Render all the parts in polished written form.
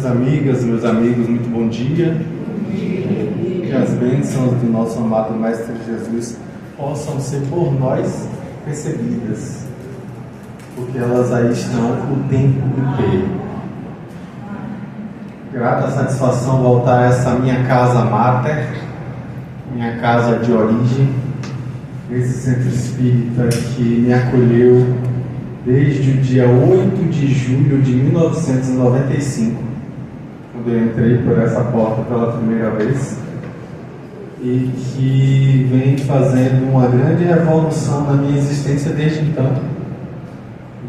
Minhas amigas, meus amigos, muito bom dia. Que as bênçãos do nosso amado Mestre Jesus possam ser por nós recebidas, porque elas aí estão o tempo inteiro. Grata satisfação voltar a essa minha casa máter, minha casa de origem, esse centro espírita que me acolheu desde o dia 8 de julho de 1995, quando eu entrei por essa porta pela primeira vez, e que vem fazendo uma grande revolução na minha existência desde então,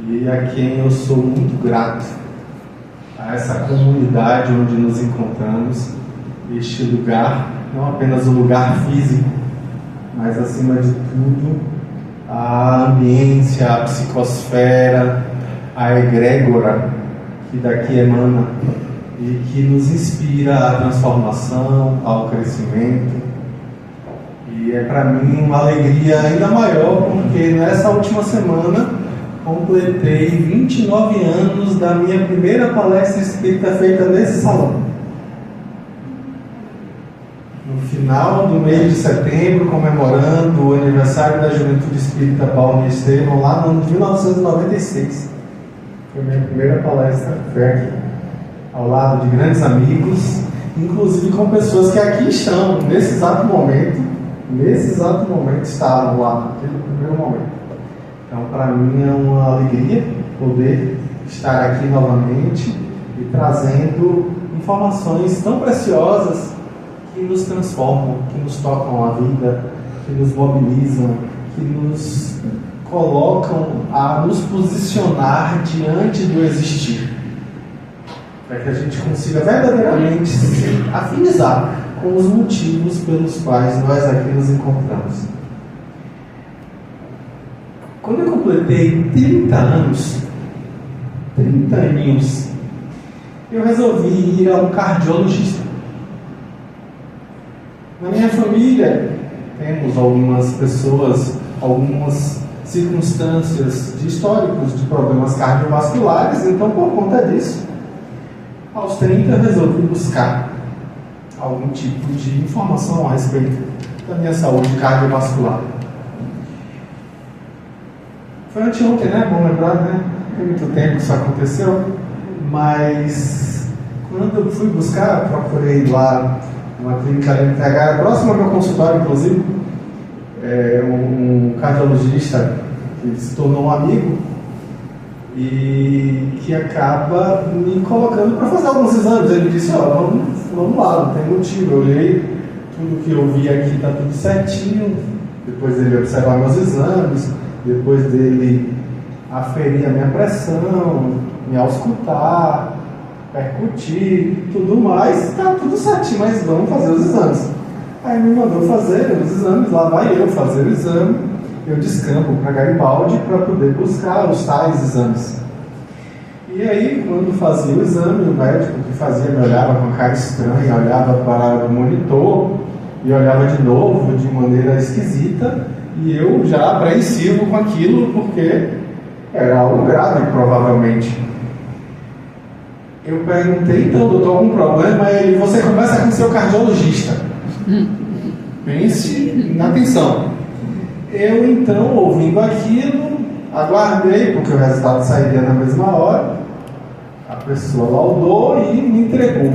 e a quem eu sou muito grato, a essa comunidade onde nos encontramos, este lugar, não apenas o lugar físico, mas acima de tudo a ambiência, a psicosfera, a egrégora que daqui emana e que nos inspira à transformação, ao crescimento. E é para mim uma alegria ainda maior, porque nessa última semana completei 29 anos da minha primeira palestra espírita feita nesse salão. No final do mês de setembro, comemorando o aniversário da Juventude Espírita Paulo e Estevão, lá no ano de 1996. Foi minha primeira palestra, foi aqui, ao lado de grandes amigos, inclusive com pessoas que aqui estão, nesse exato momento estavam lá, naquele primeiro momento. Então, para mim é uma alegria poder estar aqui novamente e trazendo informações tão preciosas que nos transformam, que nos tocam a vida, que nos mobilizam, que nos colocam a nos posicionar diante do existir, para que a gente consiga verdadeiramente se afinizar com os motivos pelos quais nós aqui nos encontramos. Quando eu completei 30 anos, 30 aninhos, eu resolvi ir a um cardiologista. Na minha família, temos algumas pessoas, algumas circunstâncias de históricos de problemas cardiovasculares, então por conta disso, aos 30 eu resolvi buscar algum tipo de informação a respeito da minha saúde cardiovascular. Foi anteontem, né? Bom lembrar, né? Tem muito tempo que isso aconteceu, mas quando eu fui buscar, procurei lá uma clínica da MTH, próxima ao meu consultório, inclusive, um cardiologista que se tornou um amigo e que acaba me colocando para fazer alguns exames. Ele disse, vamos lá, não tem motivo. Eu olhei, tudo que eu vi aqui está tudo certinho, depois dele observar meus exames, depois dele aferir a minha pressão, me auscultar, percutir, tudo mais, está tudo certinho, mas vamos fazer os exames. Aí me mandou fazer os exames, lá vai eu fazer o exame, eu descampo para Garibaldi para poder buscar os tais exames. E aí, quando fazia o exame, o médico que fazia me olhava com cara estranha, olhava para o monitor e olhava de novo, de maneira esquisita, e eu já apreensivo com aquilo, porque era algo grave, provavelmente. Eu perguntei, então, doutor, algum problema? Ele, você conversa com seu cardiologista. Pense na atenção. Eu, então, ouvindo aquilo, aguardei, porque o resultado sairia na mesma hora. A pessoa laudou e me entregou.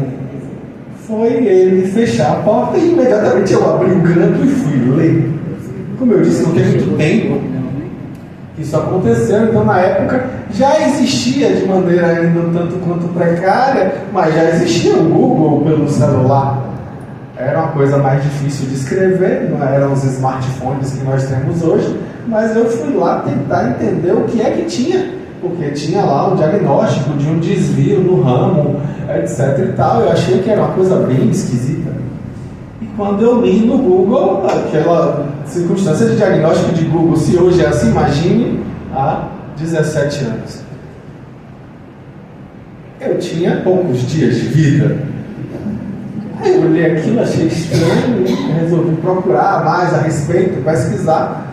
Foi ele fechar a porta e imediatamente eu abri o grampo e fui ler. Como eu disse, não tem muito tempo que isso aconteceu, então na época já existia de maneira ainda um tanto quanto precária, mas já existia o Google pelo celular. Era uma coisa mais difícil de escrever, não eram os smartphones que nós temos hoje, mas eu fui lá tentar entender o que é que tinha, porque tinha lá um diagnóstico de um desvio no ramo, etc e tal. Eu achei que era uma coisa bem esquisita. E quando eu li no Google, aquela circunstância de diagnóstico de Google, se hoje é assim, imagine há 17 anos. Eu tinha poucos dias de vida. Aí eu olhei aquilo, achei estranho, resolvi procurar mais a respeito, pesquisar.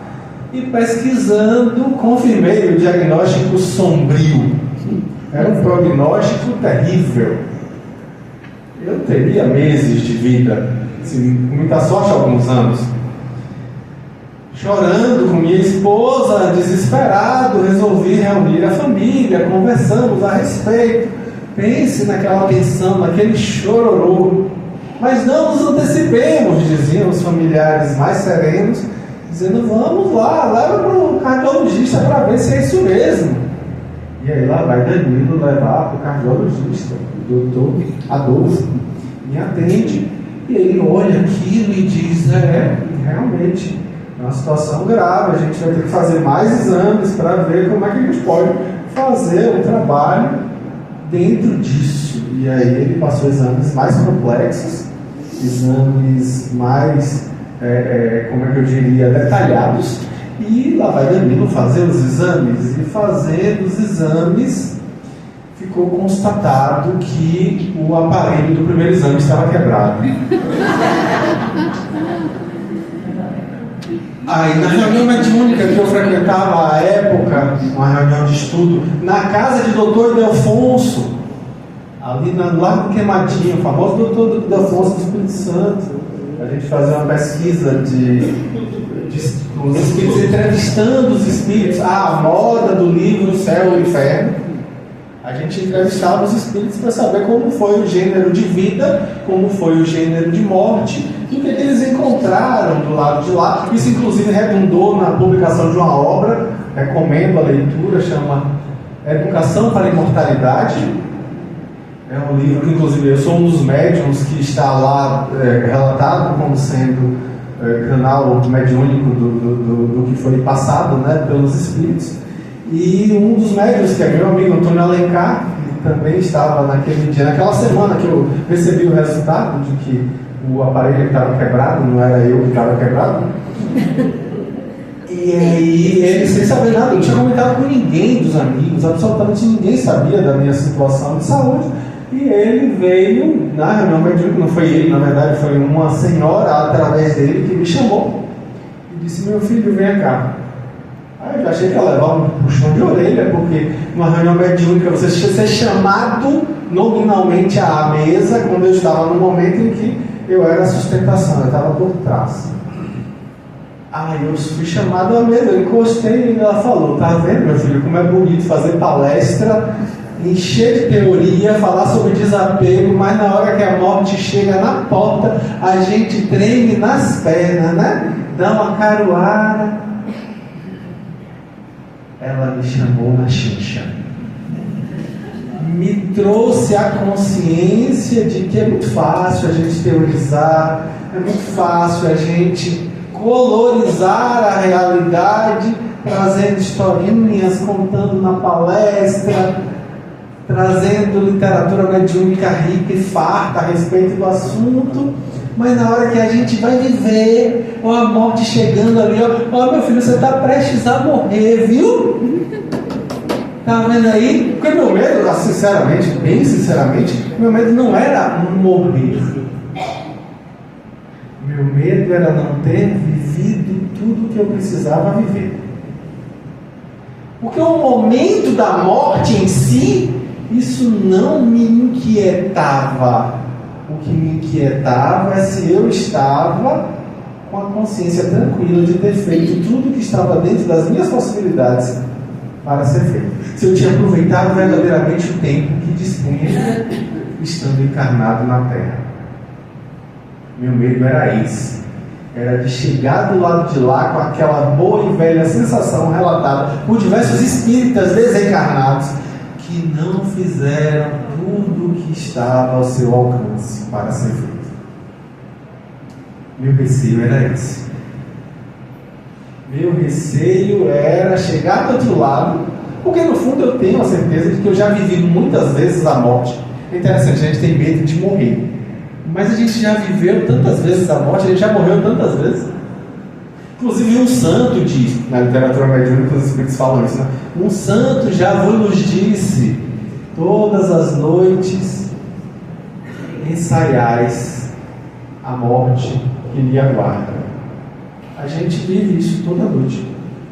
E pesquisando, confirmei o diagnóstico sombrio. Era um prognóstico terrível. eu teria meses de vida, assim, com muita sorte, alguns anos. Chorando com minha esposa, desesperado, resolvi reunir a família, conversamos a respeito. Pense naquela tensão, naquele chororô. Mas não nos antecipemos, diziam os familiares mais serenos, dizendo, vamos lá, leva para o cardiologista para ver se é isso mesmo. E aí lá vai Danilo levar para o cardiologista, o doutor Adolfo, me atende, e ele olha aquilo e diz, realmente, é uma situação grave, a gente vai ter que fazer mais exames para ver como é que a gente pode fazer o trabalho dentro disso. E aí ele passou exames mais complexos, exames mais, como é que eu diria, detalhados, e lá vai Danilo fazer os exames, e fazendo os exames ficou constatado que o aparelho do primeiro exame estava quebrado. Aí na reunião mediúnica que eu frequentava à época, uma reunião de estudo, na casa de doutor Delfonso, ali no Largo Queimadinho, o famoso doutor Delfonso do Espírito Santo, a gente fazia uma pesquisa os espíritos, entrevistando os espíritos, a moda do livro Céu e Inferno. A gente entrevistava os espíritos para saber como foi o gênero de vida, como foi o gênero de morte, e o que eles encontraram do lado de lá. Isso inclusive redundou na publicação de uma obra, recomendo a leitura, chama Educação para a Imortalidade. É um livro que inclusive eu sou um dos médiuns que está lá relatado como sendo canal mediúnico do que foi passado, né, pelos espíritos. E um dos médiuns, que é meu amigo Antônio Alencar, que também estava naquele dia, naquela semana que eu recebi o resultado de que o aparelho estava quebrado, não era eu que estava quebrado. E aí ele, sem saber nada, não tinha comentado com ninguém dos amigos, absolutamente ninguém sabia da minha situação de saúde. E ele veio na reunião mediúnica, não foi ele, na verdade foi uma senhora através dele que me chamou e disse, meu filho, vem cá. Aí eu já achei que ela levava um puxão de orelha, porque numa reunião mediúnica você ser chamado nominalmente à mesa, quando eu estava no momento em que eu era a sustentação, eu estava por trás. Aí eu fui chamado à mesa, eu encostei e ela falou, tá vendo, meu filho, como é bonito fazer palestra, encher de teoria, falar sobre desapego, mas na hora que a morte chega na porta, a gente treme nas pernas, né? Dá uma caruara. Ela me chamou na Xincha, me trouxe a consciência de que é muito fácil a gente teorizar, é muito fácil a gente colorizar a realidade, trazendo historinhas, contando na palestra, trazendo literatura mediúnica rica e farta a respeito do assunto. Mas na hora que a gente vai viver, ó, a morte chegando ali, ó, meu filho, você está prestes a morrer, viu? Tá vendo aí? Porque meu medo, sinceramente, bem sinceramente, meu medo não era morrer. Meu medo era não ter vivido tudo que eu precisava viver. Porque o momento da morte em si, isso não me inquietava. O que me inquietava é se eu estava com a consciência tranquila de ter feito tudo que estava dentro das minhas possibilidades para ser feito. Se eu tinha aproveitado verdadeiramente o tempo que dispunha estando encarnado na Terra. Meu medo era esse. Era de chegar do lado de lá com aquela boa e velha sensação relatada por diversos espíritas desencarnados que não fizeram tudo o que estava ao seu alcance para ser feito. Meu receio era esse. Meu receio era chegar do outro lado, porque no fundo eu tenho a certeza de que eu já vivi muitas vezes a morte. É interessante, a gente tem medo de morrer, mas a gente já viveu tantas vezes a morte, a gente já morreu tantas vezes. Inclusive um santo diz, na literatura mediúnica os espíritos falam isso, né? Um santo já nos disse, todas as noites ensaiais a morte que lhe aguarda. A gente vive isso toda noite.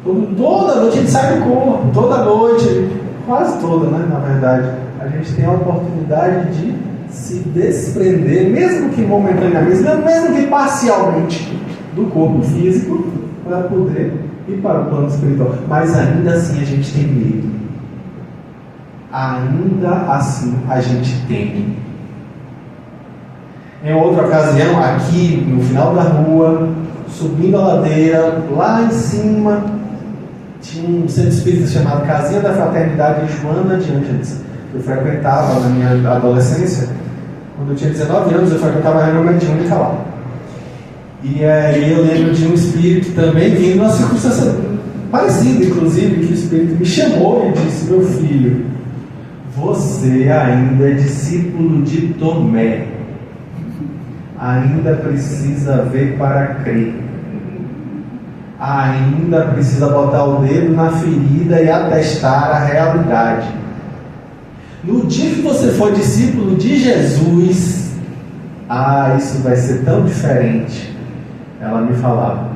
Toda noite a gente sai do corpo, toda noite, quase toda, né? Na verdade, a gente tem a oportunidade de se desprender, mesmo que momentaneamente, mesmo que parcialmente, do corpo físico, para poder ir para o plano espiritual. Mas ainda assim a gente tem medo. Ainda assim a gente teme. Em outra ocasião, aqui no final da rua, subindo a ladeira, lá em cima, tinha um centro espírita chamado Casinha da Fraternidade de Joana de Ângeles. Eu frequentava na minha adolescência. Quando eu tinha 19 anos, eu frequentava a reunião mediúnica lá. E aí eu lembro de um espírito também vindo numa circunstância parecida, inclusive, que o espírito me chamou e disse: meu filho, você ainda é discípulo de Tomé, ainda precisa ver para crer, ainda precisa botar o dedo na ferida e atestar a realidade. No dia que você for discípulo de Jesus, isso vai ser tão diferente. Ela me falava.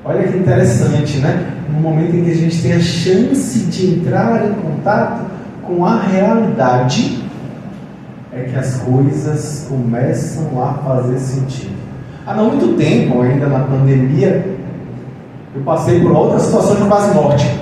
Olha que interessante, né? No momento em que a gente tem a chance de entrar em contato com a realidade, é que as coisas começam a fazer sentido. Há não muito tempo, ainda na pandemia, eu passei por outra situação de quase morte.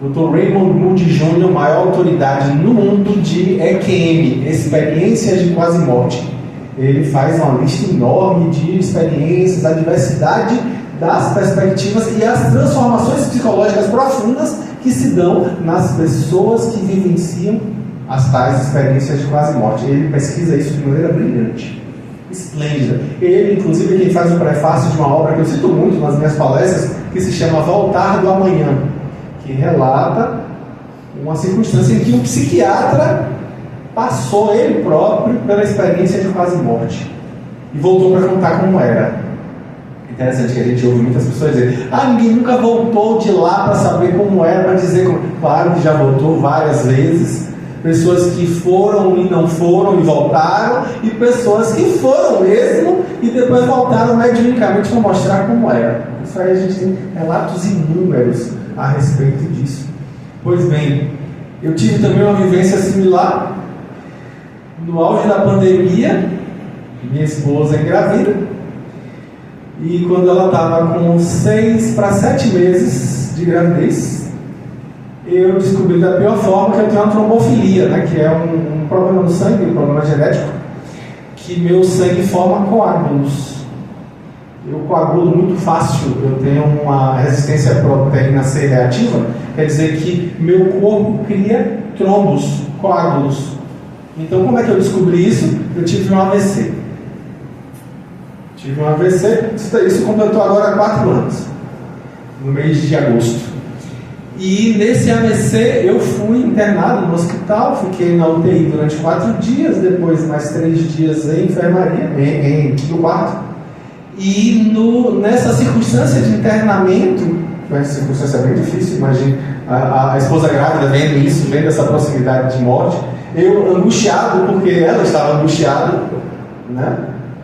Dr. Raymond Moody Jr., maior autoridade no mundo de EQM, experiências de quase morte. Ele faz uma lista enorme de experiências, a diversidade das perspectivas e as transformações psicológicas profundas que se dão nas pessoas que vivenciam as tais experiências de quase morte. Ele pesquisa isso de maneira brilhante, esplêndida. Ele, inclusive, é quem faz o prefácio de uma obra que eu cito muito nas minhas palestras, que se chama Voltar do Amanhã, que relata uma circunstância em que um psiquiatra passou ele próprio pela experiência de quase morte e voltou para contar como era. Interessante que a gente ouve muitas pessoas dizer: ninguém nunca voltou de lá para saber como era, para dizer como... Claro que já voltou várias vezes. Pessoas que foram e não foram e voltaram, e pessoas que foram mesmo e depois voltaram mediunicamente para mostrar como era. Isso aí a gente tem relatos inúmeros a respeito disso. Pois bem, eu tive também uma vivência similar. No auge da pandemia, minha esposa engravida, e quando ela estava com 6 para 7 meses de gravidez, eu descobri da pior forma que eu tenho uma trombofilia, né, que é um problema no sangue, um problema genético, que meu sangue forma coágulos. Eu coagulo muito fácil, eu tenho uma resistência à proteína C reativa, quer dizer que meu corpo cria trombos, coágulos. Então, como é que eu descobri isso? Eu tive um AVC. Isso completou agora 4 anos, no mês de agosto. E nesse AVC eu fui internado no hospital, fiquei na UTI durante 4 dias, depois mais 3 dias em enfermaria, no quarto. E nessa circunstância de internamento, foi uma circunstância bem difícil, imagina, a esposa grávida vendo isso, vendo essa proximidade de morte, eu angustiado, porque ela estava angustiada, né?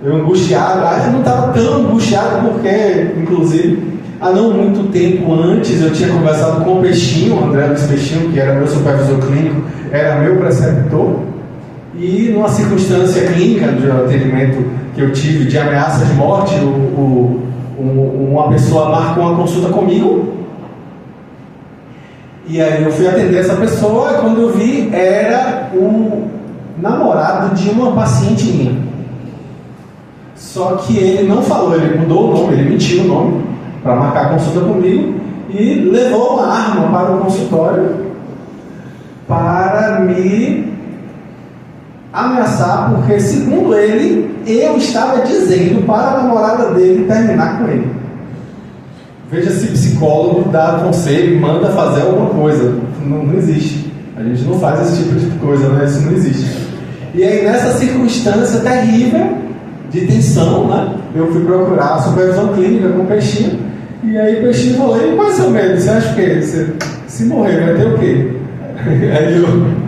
Eu angustiado, eu não estava tão angustiado porque, inclusive, há não muito tempo antes eu tinha conversado com o Peixinho, o André Luiz Peixinho, que era meu supervisor clínico, era meu preceptor, e numa circunstância clínica de atendimento que eu tive de ameaça de morte, uma pessoa marcou uma consulta comigo, e aí eu fui atender essa pessoa, e quando eu vi, era o namorado de uma paciente minha. Só que ele não falou, ele mudou o nome, ele mentiu o nome para marcar a consulta comigo e levou uma arma para o consultório para me ameaçar, porque, segundo ele, eu estava dizendo para a namorada dele terminar com ele. Veja se psicólogo dá conselho e manda fazer alguma coisa. Não existe. A gente não faz esse tipo de coisa, né? Isso não existe. E aí, nessa circunstância terrível de tensão, né, eu fui procurar a supervisão clínica com o Peixinho. E aí o Peixinho falou: e qual é o seu medo? Você acha que se morrer vai ter o quê? Aí eu: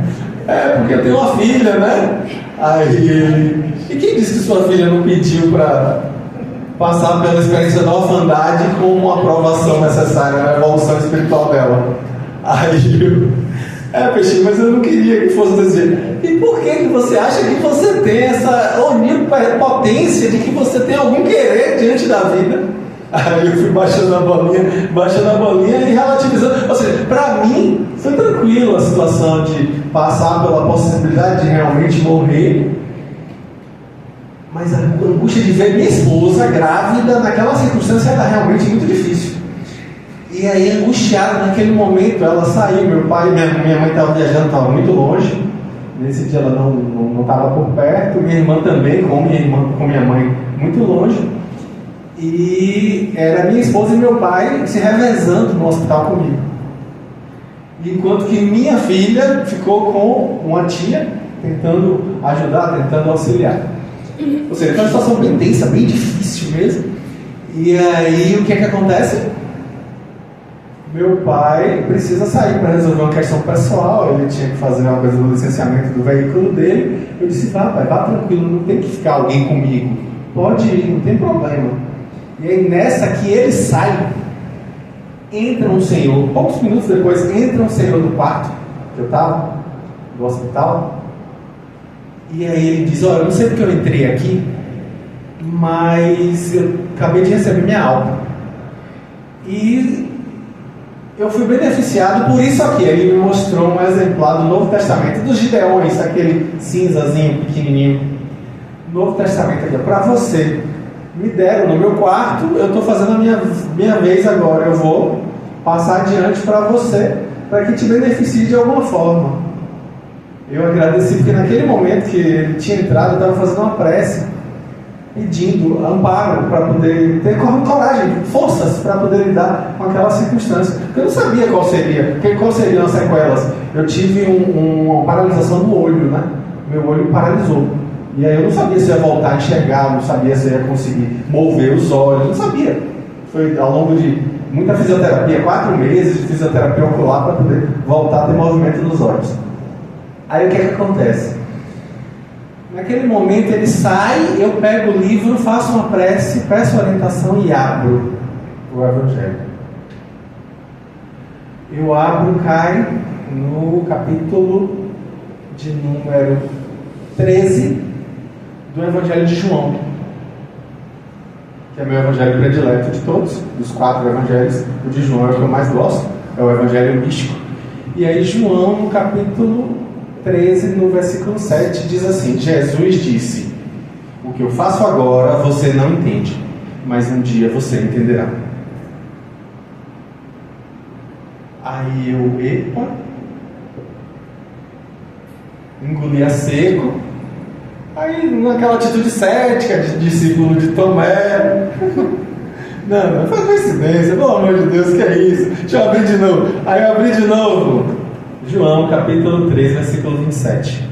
porque eu tenho uma filha, né? Aí ele: e quem disse que sua filha não pediu para passar pela experiência da orfandade como uma aprovação necessária na evolução espiritual dela? Aí Peixinho, mas eu não queria que fosse desse jeito. E por que você acha que você tem essa onipotência de que você tem algum querer diante da vida? Aí eu fui baixando a bolinha e relativizando. Ou seja, para mim foi tranquilo a situação de passar pela possibilidade de realmente morrer. Mas a angústia de ver minha esposa grávida naquela circunstância era realmente muito difícil. E aí, angustiada naquele momento, ela saiu. Meu pai e minha mãe estavam viajando, estavam muito longe. Nesse dia ela não estava por perto. Minha irmã também, com minha mãe, muito longe. E era minha esposa e meu pai se revezando no hospital comigo. Enquanto que minha filha ficou com uma tia, tentando ajudar, tentando auxiliar. Ou seja, foi uma situação bem tensa, bem difícil mesmo. E aí, o que é que acontece? Meu pai precisa sair para resolver uma questão pessoal. Ele tinha que fazer uma coisa no licenciamento do veículo dele. Eu disse, vá tranquilo, não tem que ficar alguém comigo. Pode ir, não tem problema. E aí nessa que ele sai, entra um senhor, poucos minutos depois, entra um senhor do quarto, que eu estava, do hospital. E aí ele diz, eu não sei porque eu entrei aqui, mas eu acabei de receber minha alta. E eu fui beneficiado por isso aqui. Ele me mostrou um exemplar do Novo Testamento, dos Gideões, aquele cinzazinho pequenininho. Novo Testamento aqui, para você. Me deram no meu quarto, eu estou fazendo a minha vez agora. Eu vou passar adiante para você, para que te beneficie de alguma forma. Eu agradeci porque naquele momento que ele tinha entrado, eu estava fazendo uma prece, pedindo amparo para poder ter coragem, forças para poder lidar com aquela circunstância. Porque eu não sabia qual seriam as sequelas. Eu tive uma paralisação no olho, né? Meu olho paralisou. E aí eu não sabia se ia voltar a enxergar, não sabia se ia conseguir mover os olhos, não sabia. Foi ao longo de muita fisioterapia, 4 meses de fisioterapia ocular para poder voltar a ter movimento nos olhos. Aí o que é que acontece? Naquele momento ele sai, eu pego o livro, faço uma prece, peço orientação e abro o Evangelho. Eu abro, cai no capítulo de número 13 do Evangelho de João, que é meu evangelho predileto de todos, dos 4 evangelhos. O de João é o que eu mais gosto, é o evangelho místico. E aí João, no capítulo 13, no versículo 7, diz assim: Jesus disse, o que eu faço agora você não entende, mas um dia você entenderá. Aí eu, epa, engoli a seco. Aí naquela atitude cética de discípulo de Tomé, não foi coincidência, pelo amor de Deus, que é isso? Deixa eu abrir de novo. Aí eu abri de novo João capítulo 3, versículo 27.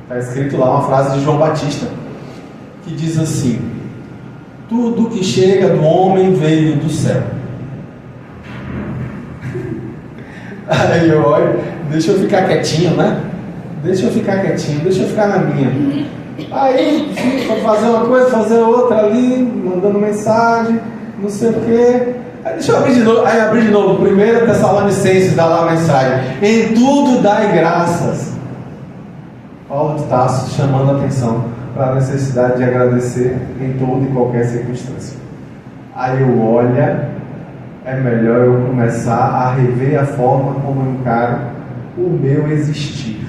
Está escrito lá uma frase de João Batista que diz assim: tudo que chega do homem veio do céu. Aí eu olho, deixa eu ficar quietinho, né? Deixa eu ficar na minha. Aí fica fazer uma coisa, fazer outra ali, mandando mensagem, não sei o quê. Aí deixa eu abrir de novo. Aí abri de novo, 1 Tessalonicenses, dá lá a mensagem: em tudo dai graças. Paulo de Tarso chamando a atenção para a necessidade de agradecer em toda e qualquer circunstância. Aí eu olho, é melhor eu começar a rever a forma como eu encaro o meu existir.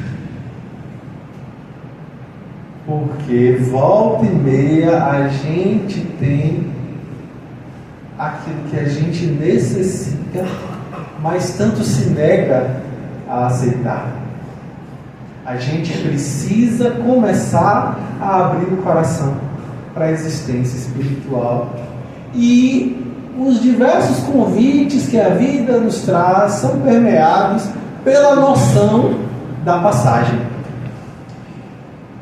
Porque volta e meia a gente tem aquilo que a gente necessita, mas tanto se nega a aceitar. A gente precisa começar a abrir o coração para a existência espiritual. E os diversos convites que a vida nos traz são permeados pela noção da passagem.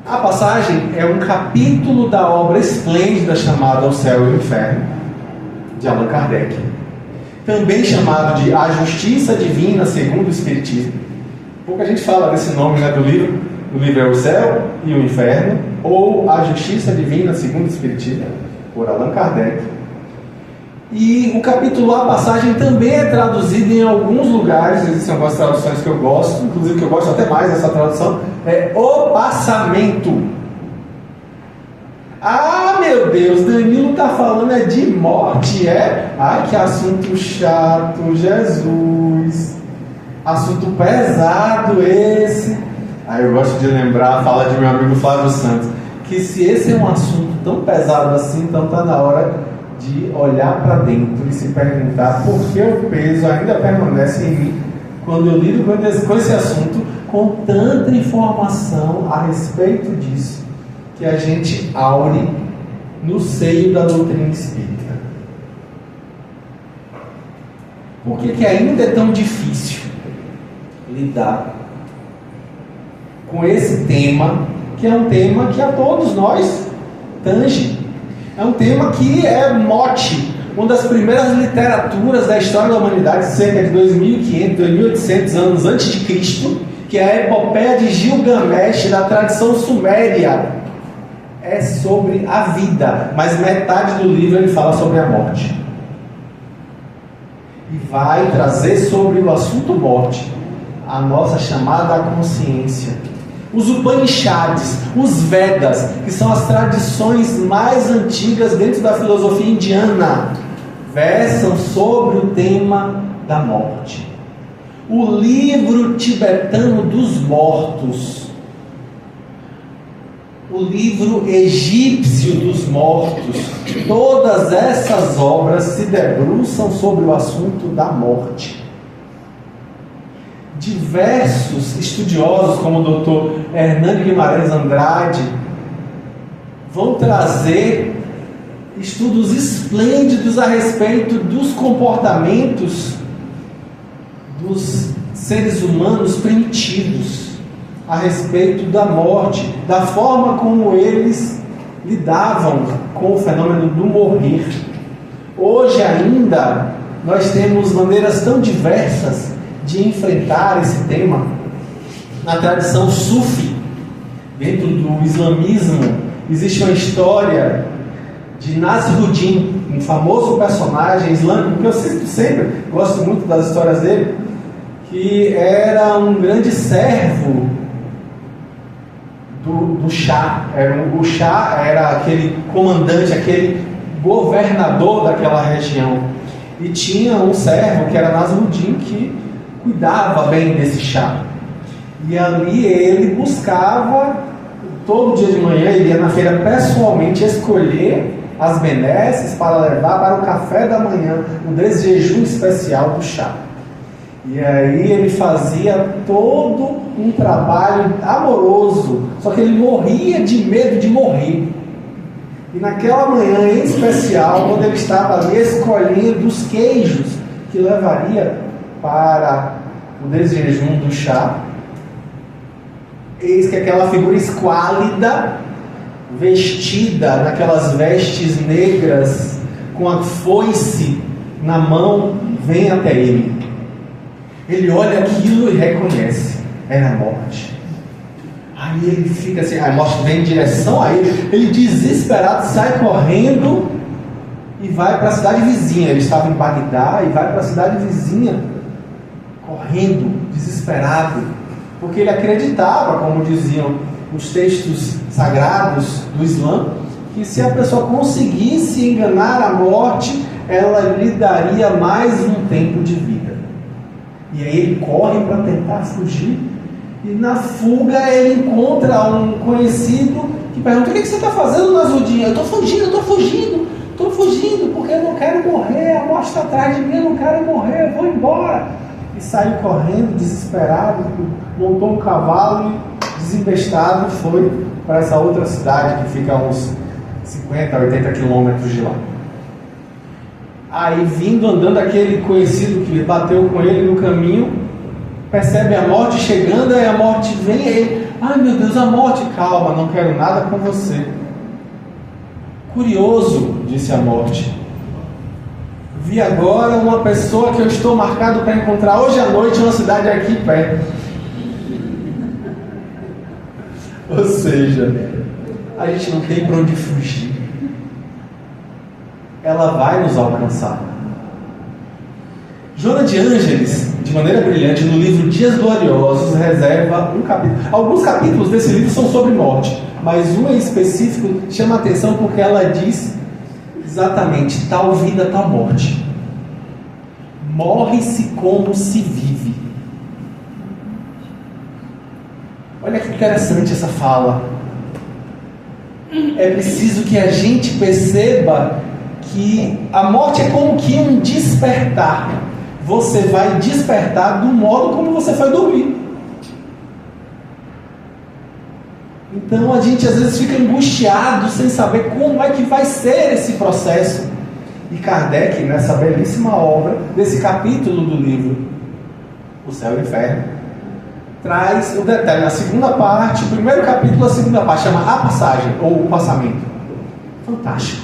A passagem é um capítulo da obra esplêndida chamada O Céu e o Inferno, de Allan Kardec, também chamado de A Justiça Divina segundo o Espiritismo. Pouca gente fala desse nome, né, do livro. O livro é O Céu e o Inferno, ou A Justiça Divina segundo o Espiritismo, por Allan Kardec. E o capítulo A, passagem, também é traduzido em alguns lugares. Existem algumas traduções que eu gosto, inclusive que eu gosto até mais dessa tradução, é o passamento. Ah, meu Deus, Danilo está falando é de morte, é? Ai, que assunto chato, Jesus. Assunto pesado esse. Aí eu gosto de lembrar a fala de meu amigo Flávio Santos, que se esse é um assunto tão pesado assim, então está na hora de olhar para dentro e se perguntar por que o peso ainda permanece em mim quando eu lido com esse assunto, com tanta informação a respeito disso, que a gente aure no seio da doutrina espírita. Por que ainda é tão difícil lidar com esse tema, que é um tema que a todos nós tange? É um tema que é mote, uma das primeiras literaturas da história da humanidade, cerca de 2.500, 2.800 anos antes de Cristo, que é a epopeia de Gilgamesh, da tradição suméria. É sobre a vida, mas metade do livro ele fala sobre a morte. E vai trazer sobre o assunto morte a nossa chamada consciência. Os Upanishads, os Vedas, que são as tradições mais antigas dentro da filosofia indiana, versam sobre o tema da morte. O livro tibetano dos mortos, o livro egípcio dos mortos, todas essas obras se debruçam sobre o assunto da morte. Diversos estudiosos, como o Dr. Hernando Guimarães Andrade, vão trazer estudos esplêndidos a respeito dos comportamentos dos seres humanos primitivos, a respeito da morte, da forma como eles lidavam com o fenômeno do morrer. Hoje ainda nós temos maneiras tão diversas de enfrentar esse tema. Na tradição sufi, dentro do islamismo, existe uma história de Nasruddin, um famoso personagem islâmico que eu cito sempre, gosto muito das histórias dele, que era um grande servo do Shah. O Shah era aquele comandante, aquele governador daquela região, e tinha um servo que era Nasruddin, que cuidava bem desse Shah. E ali ele buscava, todo dia de manhã ele ia na feira pessoalmente escolher as benesses para levar para o café da manhã, um desjejum especial do Shah. E aí ele fazia todo um trabalho amoroso, só que ele morria de medo de morrer. E naquela manhã em especial, quando ele estava ali escolhendo os queijos que levaria para o desjejum do Shah, eis que aquela figura esquálida, vestida naquelas vestes negras, com a foice na mão, vem até ele. Ele olha aquilo e reconhece, era a morte. Aí ele fica assim, a morte vem em direção a ele, ele desesperado sai correndo e vai para a cidade vizinha. Ele estava em Bagdá e vai para a cidade vizinha, correndo, desesperado, porque ele acreditava, como diziam os textos sagrados do Islã, que se a pessoa conseguisse enganar a morte, ela lhe daria mais um tempo de vida. E aí ele corre para tentar fugir, e na fuga ele encontra um conhecido que pergunta: o que você está fazendo, Nasruddin? Eu estou fugindo, porque eu não quero morrer, a morte está atrás de mim, eu não quero morrer, eu vou embora. E saiu correndo, desesperado, montou um cavalo e, desembestado, foi para essa outra cidade que fica a uns 50, 80 quilômetros de lá. Aí, vindo andando, aquele conhecido que bateu com ele no caminho, percebe a morte chegando, aí a morte vem a ele: ai meu Deus, a morte, calma, não quero nada com você. Curioso, disse a morte, vi agora uma pessoa que eu estou marcado para encontrar hoje à noite em uma cidade aqui perto. Ou seja, a gente não tem para onde fugir. ela vai nos alcançar. Joana de Ângeles, de maneira brilhante, no livro Dias Gloriosos, reserva um capítulo. Alguns capítulos desse livro são sobre morte, mas um em específico chama a atenção porque ela diz exatamente: tal vida, tal morte. Morre-se como se vive. Olha que interessante essa fala. É preciso que a gente perceba que a morte é como que um despertar. Você vai despertar do modo como você foi dormir. Então a gente às vezes fica angustiado sem saber como é que vai ser esse processo. E Kardec, nessa belíssima obra, desse capítulo do livro O Céu e o Inferno, traz o detalhe, a segunda parte, o primeiro capítulo, a segunda parte, chama A Passagem, ou O Passamento. Fantástico.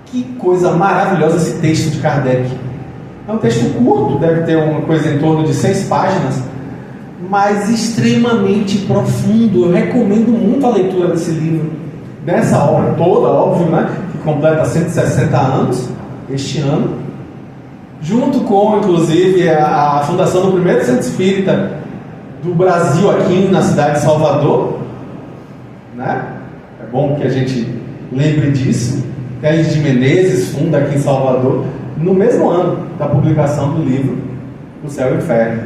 Que coisa maravilhosa esse texto de Kardec. É um texto curto, deve ter uma coisa em torno de 6 páginas, mas extremamente profundo. Eu recomendo muito a leitura desse livro, dessa obra toda, óbvio, né? Que completa 160 anos este ano, junto com, inclusive, a fundação do primeiro centro espírita do Brasil aqui na cidade de Salvador, né? É bom que a gente lembre disso. Teles de Menezes funda aqui em Salvador, no mesmo ano da publicação do livro O Céu e o Inferno.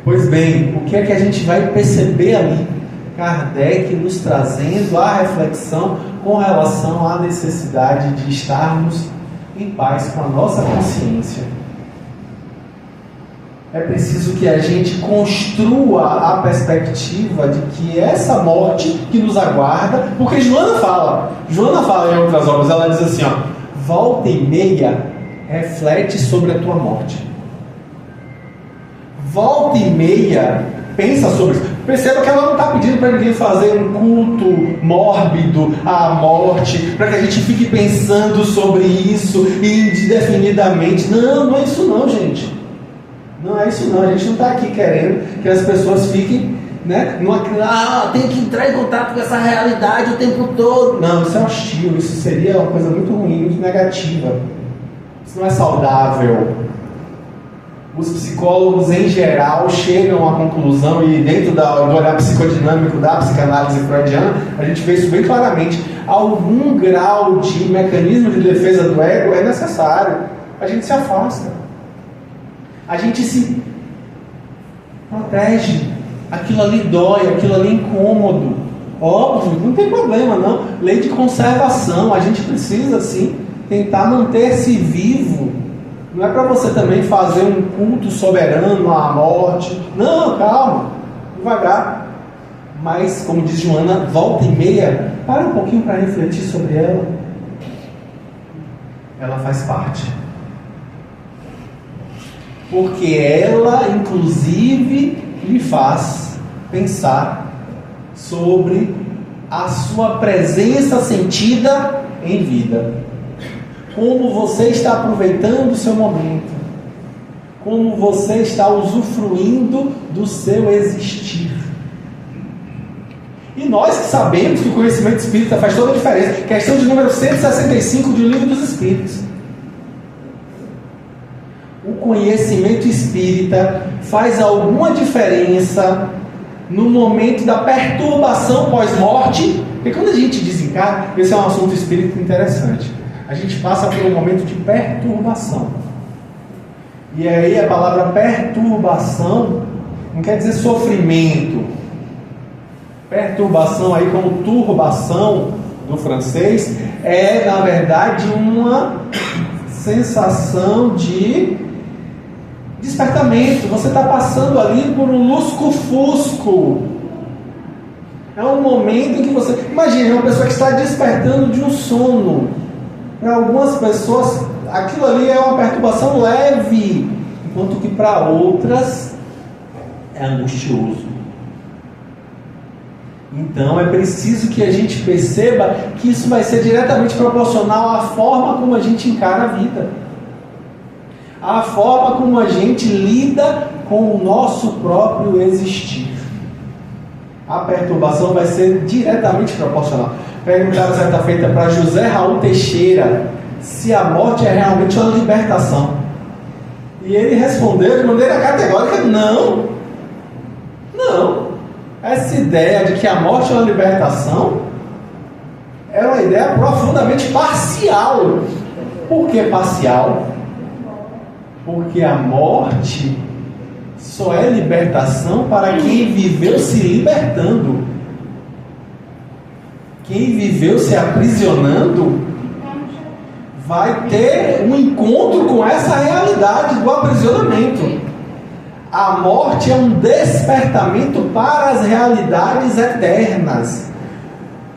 Pois bem, o que é que a gente vai perceber ali? Kardec nos trazendo a reflexão com relação à necessidade de estarmos em paz com a nossa consciência. É preciso que a gente construa a perspectiva de que essa morte que nos aguarda, porque Joana fala em outras obras, ela diz assim, ó: volta e meia reflete sobre a tua morte. Volta e meia pensa sobre isso. Perceba que ela não está pedindo para ninguém fazer um culto mórbido à morte, para que a gente fique pensando sobre isso indefinidamente. Não é isso não, gente. Não é isso não. A gente não está aqui querendo que as pessoas fiquem, né, tem que entrar em contato com essa realidade o tempo todo. Não, isso é hostil. Isso seria uma coisa muito ruim, muito negativa. Isso não é saudável. Os psicólogos em geral chegam à conclusão, e dentro do olhar psicodinâmico da psicanálise freudiana, a gente vê isso bem claramente: algum grau de mecanismo de defesa do ego é necessário. A gente se afasta, a gente se protege, aquilo ali dói, aquilo ali é incômodo. Óbvio, não tem problema não, lei de conservação, a gente precisa sim tentar manter-se vivo. Não é para você também fazer um culto soberano à morte. Não, calma, devagar. Mas, como diz Joana, volta e meia, para um pouquinho para refletir sobre ela. Ela faz parte. Porque ela, inclusive, lhe faz pensar sobre a sua presença sentida em vida. Como você está aproveitando o seu momento, como você está usufruindo do seu existir. E nós que sabemos que o conhecimento espírita faz toda a diferença. Questão de número 165 do Livro dos Espíritos. O conhecimento espírita faz alguma diferença no momento da perturbação pós-morte? Porque quando a gente desencarna, esse é um assunto espírita interessante. A gente passa por um momento de perturbação. E aí a palavra perturbação não quer dizer sofrimento. Perturbação aí, como turbação do francês, é na verdade uma sensação de despertamento. Você está passando ali por um lusco-fusco. É um momento em que você... Imagine uma pessoa que está despertando de um sono. Para algumas pessoas, aquilo ali é uma perturbação leve, enquanto que para outras é angustioso. Então é preciso que a gente perceba que isso vai ser diretamente proporcional à forma como a gente encara a vida, à forma como a gente lida com o nosso próprio existir. A perturbação vai ser diretamente proporcional. Perguntaram certa feita para José Raul Teixeira, se a morte é realmente uma libertação. E ele respondeu de maneira categórica: não. Essa ideia de que a morte é uma libertação é uma ideia profundamente parcial. Por que parcial? Porque a morte só é libertação para quem viveu se libertando. Quem viveu se aprisionando vai ter um encontro com essa realidade do aprisionamento. A morte é um despertamento para as realidades eternas.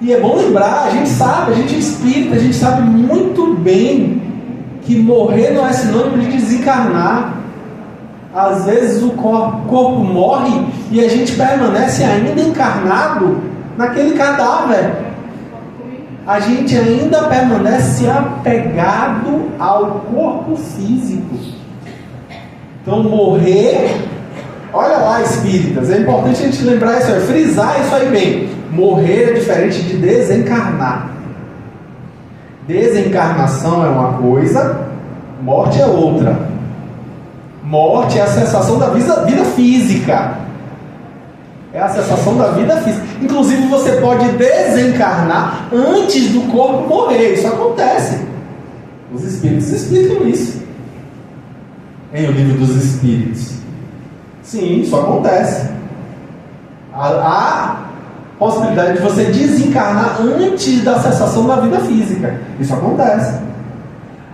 E é bom lembrar, a gente é espírita, a gente sabe muito bem que morrer não é sinônimo de desencarnar. Às vezes o corpo morre e a gente permanece ainda encarnado naquele cadáver. A gente ainda permanece apegado ao corpo físico. Então morrer, olha lá, espíritas, é importante a gente lembrar isso aí, frisar isso aí bem. Morrer é diferente de desencarnar. Desencarnação é uma coisa, morte é outra. Morte é a cessação da vida física. É a cessação da vida física. Inclusive você pode desencarnar antes do corpo morrer. Isso acontece. Os espíritos explicam isso em O Livro dos Espíritos. Sim, isso acontece. Há possibilidade de você desencarnar antes da cessação da vida física. Isso acontece.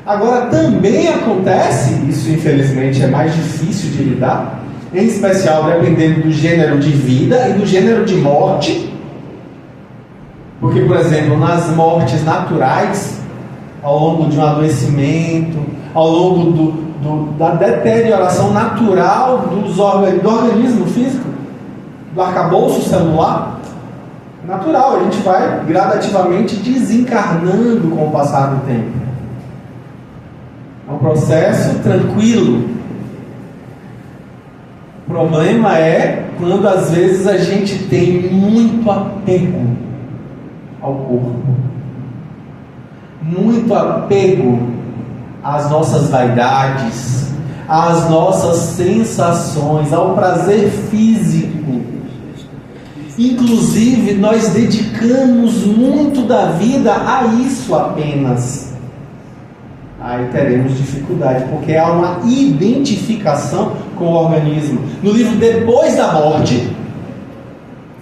Agora também acontece, isso infelizmente é mais difícil de lidar, em especial dependendo do gênero de vida e do gênero de morte. Porque, por exemplo, nas mortes naturais, ao longo de um adoecimento, ao longo da deterioração natural do organismo físico, do arcabouço celular, natural, a gente vai gradativamente desencarnando com o passar do tempo. É um processo tranquilo. O problema é quando às vezes a gente tem muito apego ao corpo, muito apego às nossas vaidades, às nossas sensações, ao prazer físico. Inclusive nós dedicamos muito da vida a isso apenas. Aí teremos dificuldade, porque há uma identificação com o organismo. No livro Depois da Morte,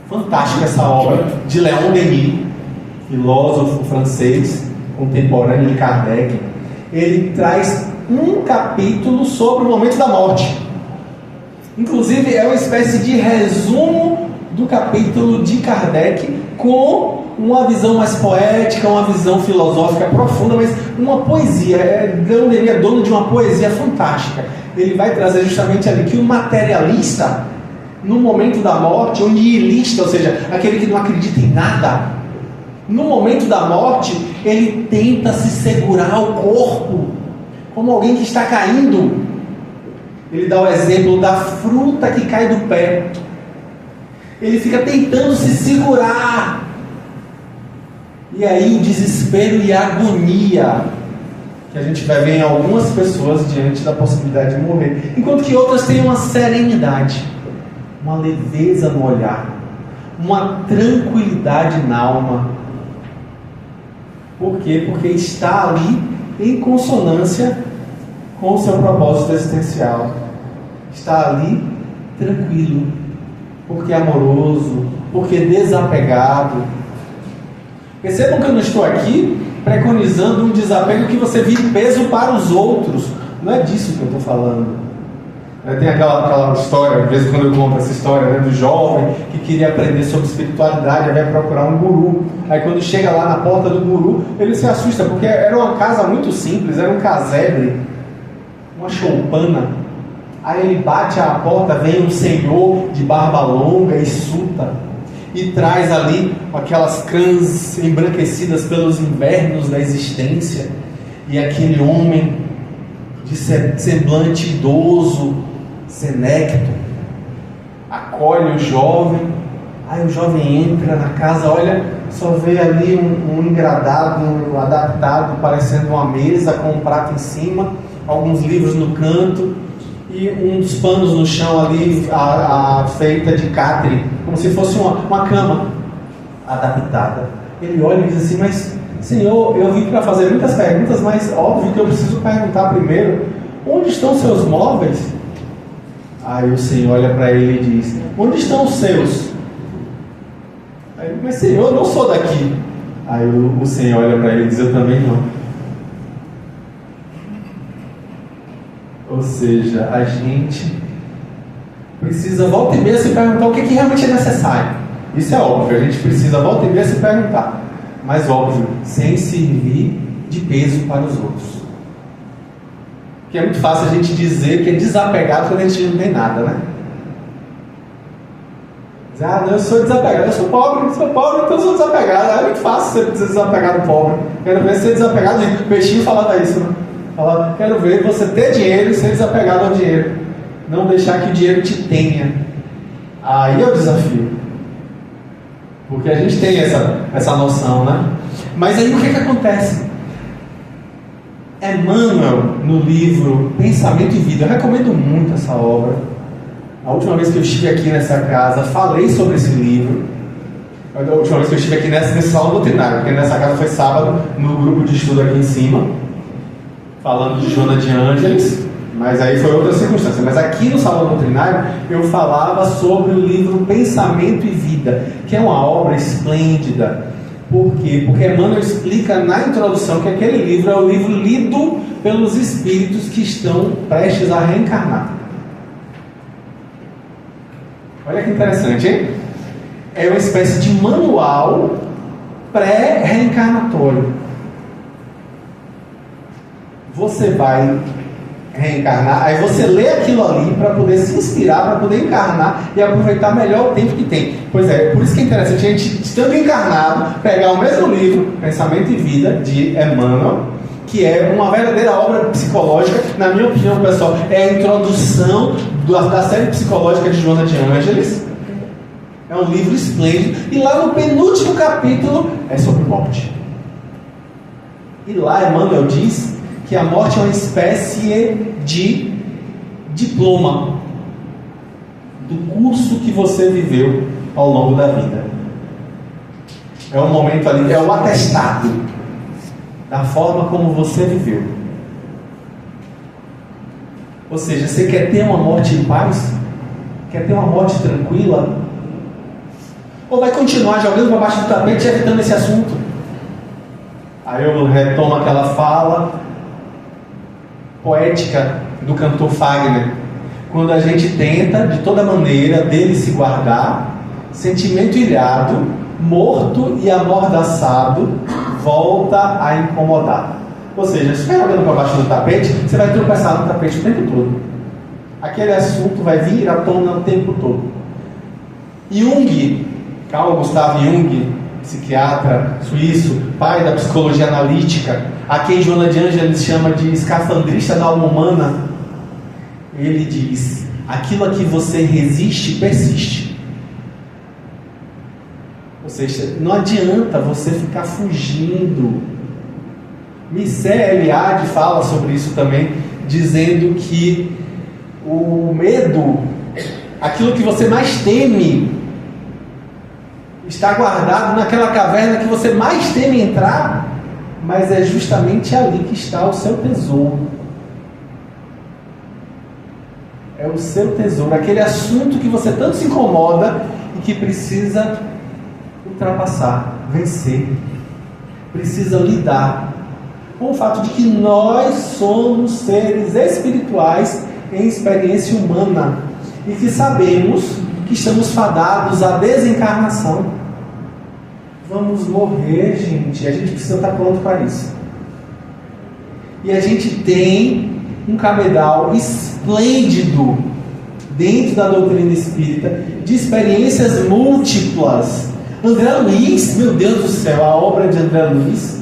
fantástica essa obra de Leon Denis, filósofo francês contemporâneo de Kardec. Ele traz um capítulo sobre o momento da morte. Inclusive é uma espécie de resumo do capítulo de Kardec, com uma visão mais poética, uma visão filosófica profunda, mas uma poesia. Leon Denis é dono de uma poesia fantástica. Ele vai trazer justamente ali que o materialista, no momento da morte, o nihilista, ou seja, aquele que não acredita em nada, no momento da morte, ele tenta se segurar ao corpo, como alguém que está caindo. Ele dá o exemplo da fruta que cai do pé. Ele fica tentando se segurar. E aí o desespero e a agonia que a gente vai ver em algumas pessoas diante da possibilidade de morrer. Enquanto que outras têm uma serenidade, uma leveza no olhar, uma tranquilidade na alma. Por quê? Porque está ali em consonância com o seu propósito existencial. Está ali tranquilo, porque amoroso, porque desapegado. Percebam que eu não estou aqui preconizando um desapego que você vire peso para os outros. Não é disso que eu estou falando. Tem aquela história, às vezes quando eu conto essa história, né, do jovem que queria aprender sobre espiritualidade, vai procurar um guru. Aí quando chega lá na porta do guru, ele se assusta, porque era uma casa muito simples, era um casebre, uma choupana. Aí ele bate à porta, vem um senhor de barba longa e suta, e traz ali aquelas crãs embranquecidas pelos invernos da existência, e aquele homem de semblante idoso, senecto, acolhe o jovem. Aí o jovem entra na casa, olha só vê ali um engradado, um adaptado, parecendo uma mesa com um prato em cima, alguns livros no canto e um dos panos no chão ali, feita de catre, como se fosse uma cama adaptada. Ele olha e diz assim: mas Senhor, eu vim para fazer muitas perguntas, mas óbvio que eu preciso perguntar primeiro: onde estão seus móveis? Aí o Senhor olha para ele e diz: onde estão os seus? Aí, mas Senhor, eu não sou daqui. Aí o Senhor olha para ele e diz: eu também não. Ou seja, a gente precisa volta e meia se perguntar o que realmente é necessário. Isso é óbvio, a gente precisa volta e meia se perguntar. Mas óbvio, sem servir de peso para os outros. Porque é muito fácil a gente dizer que é desapegado quando a gente não tem nada, né? Dizer: ah, não, eu sou desapegado, eu sou pobre, então eu sou desapegado. É muito fácil você ser desapegado pobre. Quero ver ser desapegado. O Peixinho falava isso, né? Falava: quero ver você ter dinheiro e ser desapegado ao dinheiro. Não deixar que o dinheiro te tenha. Aí é o desafio. Porque a gente tem essa noção, né? Mas aí o que acontece? Emmanuel, no livro Pensamento e Vida, eu recomendo muito essa obra. A última vez que eu estive aqui nessa casa, falei sobre esse livro. A última vez que eu estive aqui nesse salão doutrinário, porque nessa casa foi sábado, no grupo de estudo aqui em cima, falando de Joana de Ângeles, mas aí foi outra circunstância. Mas aqui no salão doutrinário eu falava sobre o livro Pensamento e Vida, que é uma obra esplêndida. Por quê? Porque Emmanuel explica na introdução que aquele livro é o livro lido pelos espíritos que estão prestes a reencarnar. Olha que interessante, hein? É uma espécie de manual pré-reencarnatório. Você vai reencarnar, aí você lê aquilo ali para poder se inspirar, para poder encarnar e aproveitar melhor o tempo que tem. Pois é, por isso que é interessante a gente, estando encarnado, pegar o mesmo livro, Pensamento e Vida, de Emmanuel, que é uma verdadeira obra psicológica. Na minha opinião, pessoal, é a introdução da série psicológica de Joana de Ângeles. É um livro esplêndido. E lá no penúltimo capítulo é sobre morte. E lá Emmanuel diz que a morte é uma espécie de diploma do curso que você viveu ao longo da vida. É um momento ali, é o atestado da forma como você viveu. Ou seja, você quer ter uma morte em paz? Quer ter uma morte tranquila? Ou vai continuar jogando para baixo do tapete e evitando esse assunto? Aí eu retomo aquela fala poética do cantor Fagner: quando a gente tenta de toda maneira dele se guardar, sentimento ilhado, morto e amordaçado, volta a incomodar. Ou seja, se você vai olhando para baixo do tapete, você vai tropeçar no tapete o tempo todo. Aquele assunto vai vir à tona o tempo todo. Jung, Carl Gustav Jung, psiquiatra suíço, pai da psicologia analítica, a quem Joana de Ângeles chama de escafandrista da alma humana, ele diz: aquilo a que você resiste, persiste. Ou seja, não adianta você ficar fugindo. Michel Eliade fala sobre isso também, dizendo que o medo, aquilo que você mais teme, está guardado naquela caverna que você mais teme entrar, mas é justamente ali que está o seu tesouro. É o seu tesouro, aquele assunto que você tanto se incomoda e que precisa ultrapassar, vencer, precisa lidar com o fato de que nós somos seres espirituais em experiência humana e que sabemos que estamos fadados à desencarnação. Vamos morrer, gente. A gente precisa estar pronto para isso. E a gente tem um cabedal esplêndido dentro da doutrina espírita de experiências múltiplas. André Luiz, meu Deus do céu, a obra de André Luiz.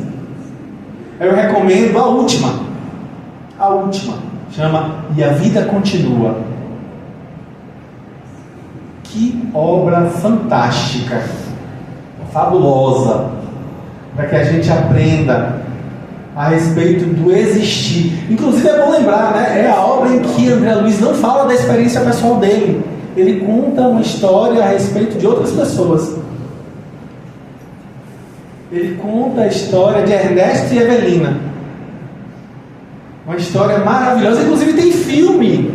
Eu recomendo a última, chama E a Vida Continua. Que obra fantástica! fabulosa, para que a gente aprenda a respeito do existir. Inclusive é bom lembrar, né? É a obra em que André Luiz não fala da experiência pessoal dele. Ele conta uma história a respeito de outras pessoas. Ele conta a história de Ernesto e Evelina. Uma história maravilhosa. Inclusive tem filme.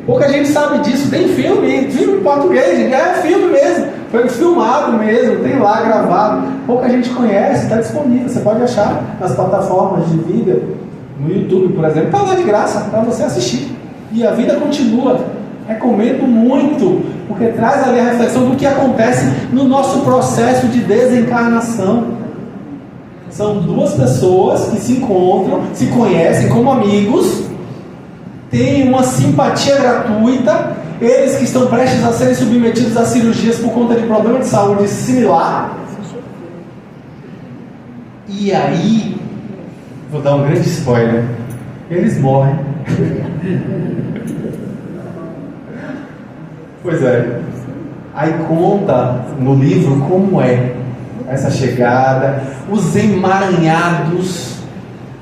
Pouca gente sabe disso. Tem filme em português, gente. É filme mesmo. Foi filmado mesmo, tem lá gravado. Pouca gente conhece, está disponível. Você pode achar nas plataformas de vídeo, no YouTube, por exemplo. Está lá de graça para você assistir. E a vida continua. Recomendo muito, porque traz ali a reflexão do que acontece no nosso processo de desencarnação. São duas pessoas que se encontram, se conhecem como amigos, têm uma simpatia gratuita, eles que estão prestes a serem submetidos a cirurgias por conta de problema de saúde similar. E aí, vou dar um grande spoiler, eles morrem. Pois é. Aí conta no livro como é essa chegada, os emaranhados,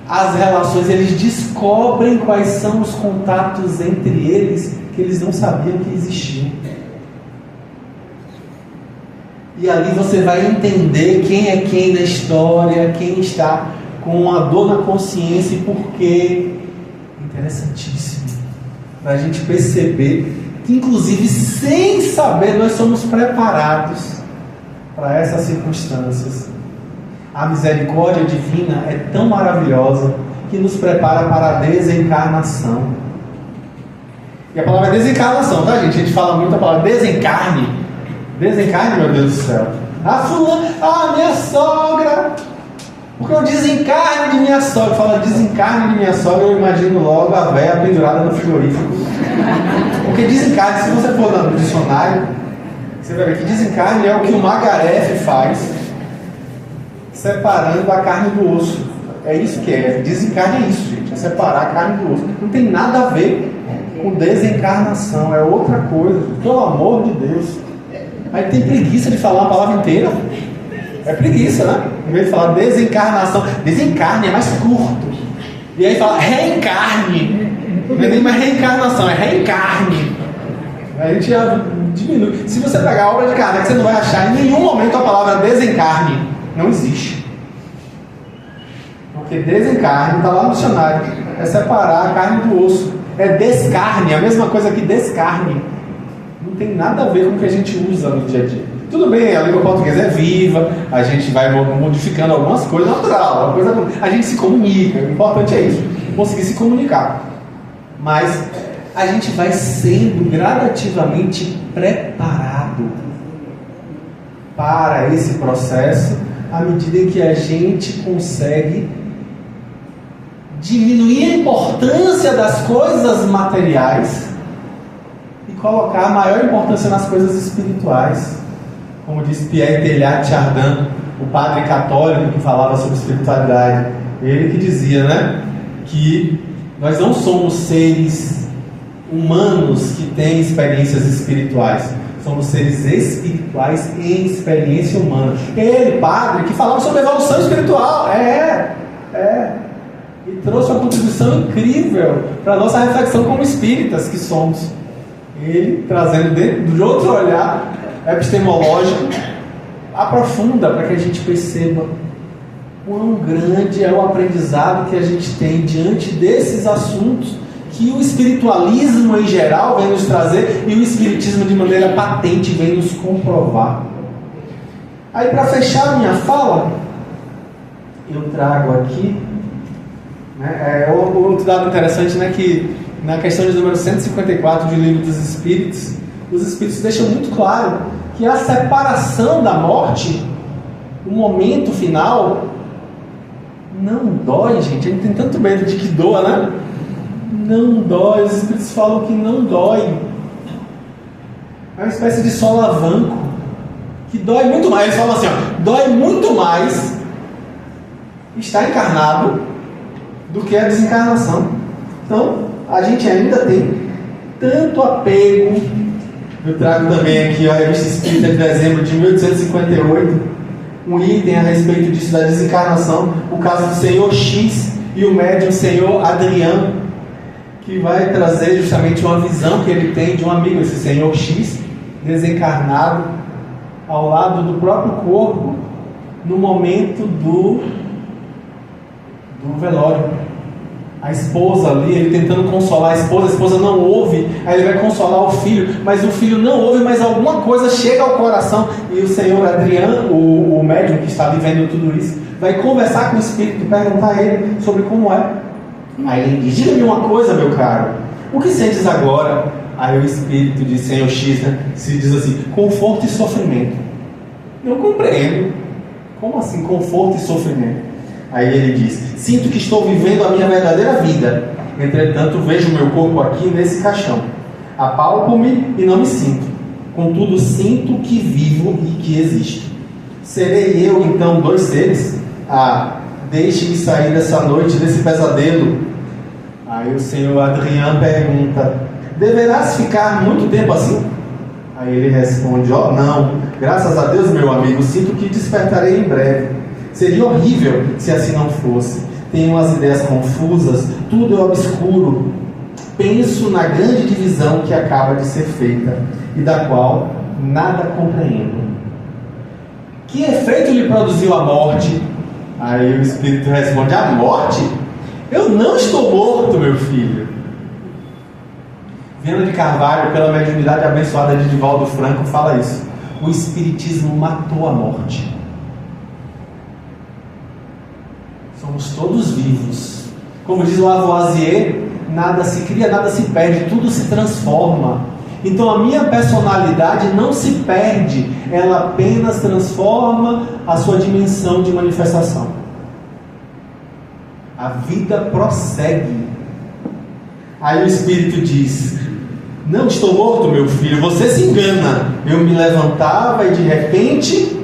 as relações. Eles descobrem quais são os contatos entre eles que eles não sabiam que existiam. E ali você vai entender quem é quem na história, quem está com a dor na consciência e por quê. Interessantíssimo. Para a gente perceber que, inclusive, sem saber, nós somos preparados para essas circunstâncias. A misericórdia divina é tão maravilhosa que nos prepara para a desencarnação. E a palavra é desencarnação, tá, gente? A gente fala muito a palavra desencarne. Desencarne, meu Deus do céu. Minha sogra. Porque eu desencarne de minha sogra. Fala desencarne de minha sogra, eu imagino logo a véia pendurada no frigorífico. Porque desencarne, se você for no dicionário, você vai ver que desencarne é o que o Magaref faz, separando a carne do osso. É isso que é. Desencarne é isso, gente. É separar a carne do osso. Não tem nada a ver com desencarnação. É outra coisa. Pelo amor de Deus. Aí tem preguiça de falar a palavra inteira. É preguiça, né? Em vez de falar desencarnação, desencarne é mais curto. E aí fala reencarne. Não é nem mais reencarnação, é reencarne. A gente já diminui. Se você pegar a obra de Kardec, você não vai achar em nenhum momento a palavra desencarne. Não existe. Porque desencarne, está lá no dicionário, é separar a carne do osso. É descarne, a mesma coisa que descarne. Não tem nada a ver com o que a gente usa no dia a dia. Tudo bem, a língua portuguesa é viva, a gente vai modificando algumas coisas, natural, a gente se comunica, o importante é isso, conseguir se comunicar. Mas a gente vai sendo gradativamente preparado para esse processo à medida em que a gente consegue diminuir a importância das coisas materiais e colocar a maior importância nas coisas espirituais. Como disse Pierre Teilhard de Chardin, o padre católico que falava sobre espiritualidade, ele que dizia, né, que nós não somos seres humanos que têm experiências espirituais, somos seres espirituais em experiência humana. Ele, padre, que falava sobre evolução espiritual, e trouxe uma contribuição incrível para a nossa reflexão como espíritas que somos. Ele, trazendo dentro de outro olhar epistemológico, aprofunda para que a gente perceba quão grande é o aprendizado que a gente tem diante desses assuntos que o espiritualismo em geral vem nos trazer e o espiritismo de maneira patente vem nos comprovar. Aí, para fechar a minha fala, eu trago aqui, né, outro dado interessante, né, que na questão de número 154 do Livro dos Espíritos, os Espíritos deixam muito claro que a separação da morte, o momento final, não dói, gente. A gente tem tanto medo de que doa, né? Não dói. Os Espíritos falam que não dói. É uma espécie de solavanco que dói muito mais. Eles falam assim, ó, dói muito mais estar encarnado do que a desencarnação. Então, a gente ainda tem tanto apego. Eu trago também aqui a Revista Espírita de dezembro de 1858, um item a respeito disso, da desencarnação, o caso do Senhor X e o médium Senhor Adrian, que vai trazer justamente uma visão que ele tem de um amigo, esse Senhor X, desencarnado ao lado do próprio corpo, no momento do velório. A esposa ali, ele tentando consolar a esposa não ouve, aí ele vai consolar o filho, mas o filho não ouve, mas alguma coisa chega ao coração, e o Senhor Adriano, o médium que está vivendo tudo isso, vai conversar com o espírito, perguntar a ele sobre como é. Aí ele diz: diga-me uma coisa, meu caro, o que sentes agora? Aí o espírito de Senhor X, né, se diz assim: conforto e sofrimento. Eu compreendo. Como assim conforto e sofrimento? Aí ele diz: sinto que estou vivendo a minha verdadeira vida, entretanto vejo o meu corpo aqui nesse caixão, apalpo-me e não me sinto, contudo sinto que vivo e que existo. Serei eu então dois seres? Deixe-me sair dessa noite, desse pesadelo. Aí o Senhor Adrian pergunta: deverás ficar muito tempo assim? Aí ele responde: não, graças a Deus, meu amigo, sinto que despertarei em breve. Seria horrível se assim não fosse. Tenho as ideias confusas, tudo é obscuro. Penso na grande divisão que acaba de ser feita e da qual nada compreendo. Que efeito lhe produziu a morte? Aí o espírito responde: a morte? Eu não estou morto, meu filho. Viana de Carvalho, pela mediunidade abençoada de Divaldo Franco, fala isso: o espiritismo matou a morte. Somos todos vivos. Como diz o Lavoisier, nada se cria, nada se perde, tudo se transforma. Então a minha personalidade não se perde, ela apenas transforma a sua dimensão de manifestação. A vida prossegue. Aí o espírito diz: não estou morto, meu filho, você se engana. Eu me levantava e de repente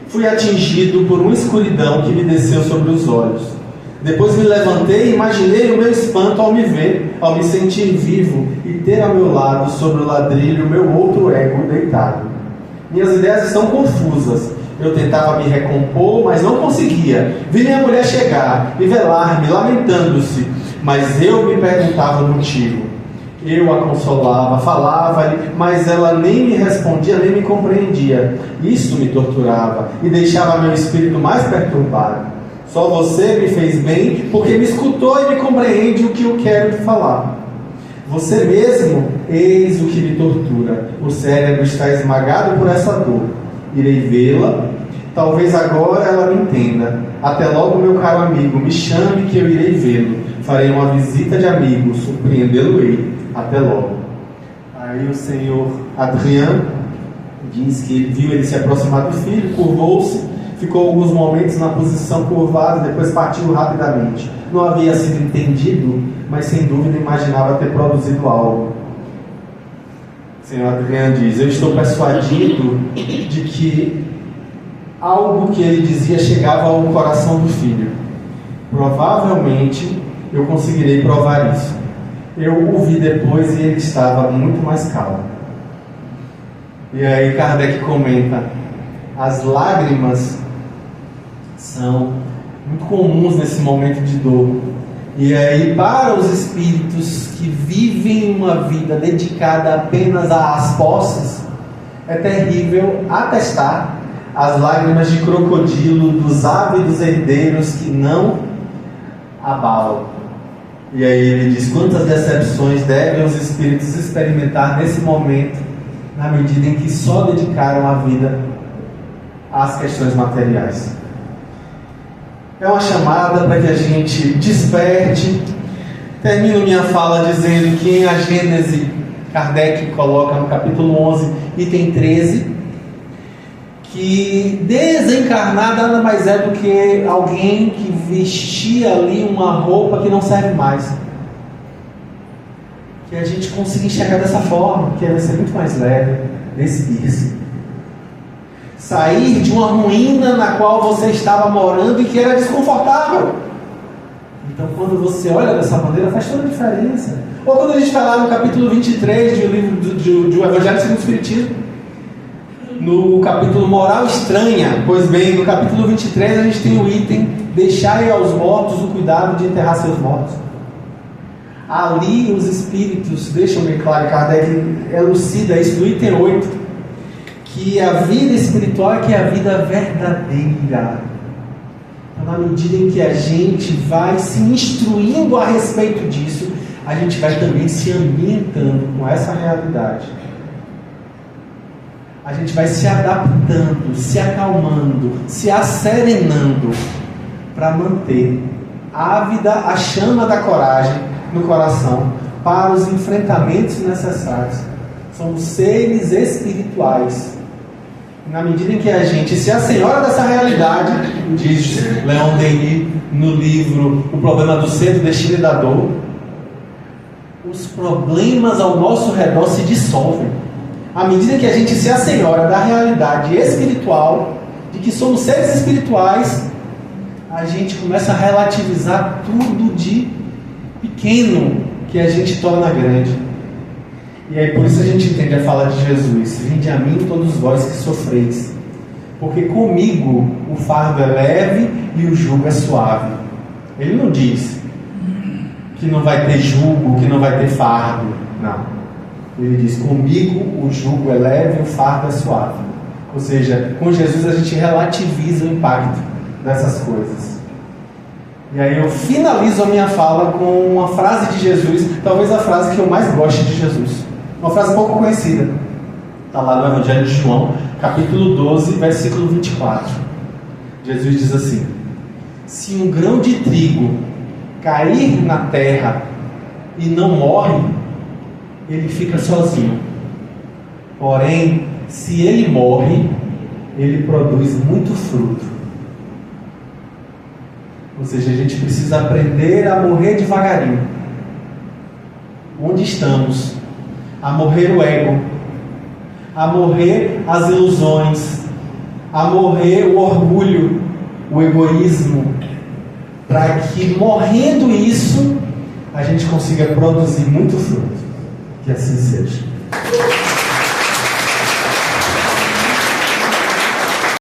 fui atingido por uma escuridão que me desceu sobre os olhos. Depois me levantei e imaginei o meu espanto ao me ver, ao me sentir vivo e ter ao meu lado, sobre o ladrilho, o meu outro ego deitado. Minhas ideias estão confusas. Eu tentava me recompor, mas não conseguia. Vi minha mulher chegar e velar-me, lamentando-se, mas eu me perguntava o motivo. Eu a consolava, falava-lhe, mas ela nem me respondia, nem me compreendia. Isso me torturava e deixava meu espírito mais perturbado. Só você me fez bem, porque me escutou e me compreende o que eu quero te falar. Você mesmo, eis o que me tortura. O cérebro está esmagado por essa dor. Irei vê-la, talvez agora ela me entenda. Até logo, meu caro amigo, me chame que eu irei vê-lo. Farei uma visita de amigo, surpreendê-lo-ei. Até logo. Aí o Senhor Adrian diz que viu ele se aproximar do filho, curvou-se, ficou alguns momentos na posição curvada, depois partiu rapidamente. Não havia sido entendido, mas sem dúvida imaginava ter produzido algo. O Senhor Adrian diz: eu estou persuadido de que algo que ele dizia chegava ao coração do filho. Provavelmente eu conseguirei provar isso. Eu o vi depois e ele estava muito mais calmo. E aí Kardec comenta: as lágrimas são muito comuns nesse momento de dor. E aí, para os espíritos que vivem uma vida dedicada apenas às posses, é terrível atestar as lágrimas de crocodilo dos ávidos herdeiros que não abalam. E aí ele diz: quantas decepções devem os espíritos experimentar nesse momento, na medida em que só dedicaram a vida às questões materiais. É uma chamada para que a gente desperte. Termino minha fala dizendo que em A Gênese, Kardec coloca no capítulo 11, item 13, que desencarnar nada mais é do que alguém que vestia ali uma roupa que não serve mais. Que a gente consiga enxergar dessa forma, que vai ser muito mais leve, despir-se. Sair de uma ruína na qual você estava morando e que era desconfortável. Então, quando você olha dessa maneira, faz toda a diferença. Ou quando a gente está lá no capítulo 23 do livro do Evangelho segundo o Espiritismo, no capítulo Moral Estranha. Pois bem, no capítulo 23 a gente tem o item: deixai aos mortos o cuidado de enterrar seus mortos. Ali os espíritos deixam bem claro, Kardec elucida isso no item 8, que a vida espiritual é que é a vida verdadeira. Então, na medida em que a gente vai se instruindo a respeito disso, a gente vai também se ambientando com essa realidade. A gente vai se adaptando, se acalmando, se asserenando para manter ávida a chama da coragem no coração para os enfrentamentos necessários. Somos seres espirituais. Na medida em que a gente se assenhora dessa realidade, diz Leon Denis no livro O Problema do Ser, do Destino e da Dor, os problemas ao nosso redor se dissolvem. À medida que a gente se assenhora da realidade espiritual, de que somos seres espirituais, a gente começa a relativizar tudo de pequeno que a gente torna grande. E aí por isso a gente entende a fala de Jesus: vinde a mim todos vós que sofreis, porque comigo o fardo é leve e o jugo é suave. Ele não diz que não vai ter jugo, que não vai ter fardo. Não. Ele diz: comigo o jugo é leve e o fardo é suave. Ou seja, com Jesus a gente relativiza o impacto dessas coisas. E aí eu finalizo a minha fala com uma frase de Jesus, talvez a frase que eu mais goste de Jesus. Uma frase pouco conhecida. Está lá no Evangelho de João, capítulo 12, versículo 24. Jesus diz assim: se um grão de trigo cair na terra e não morre, ele fica sozinho. Porém, se ele morre, ele produz muito fruto. Ou seja, a gente precisa aprender a morrer devagarinho. Onde estamos? A morrer o ego, a morrer as ilusões, a morrer o orgulho, o egoísmo, para que, morrendo isso, a gente consiga produzir muito fruto. Que assim seja.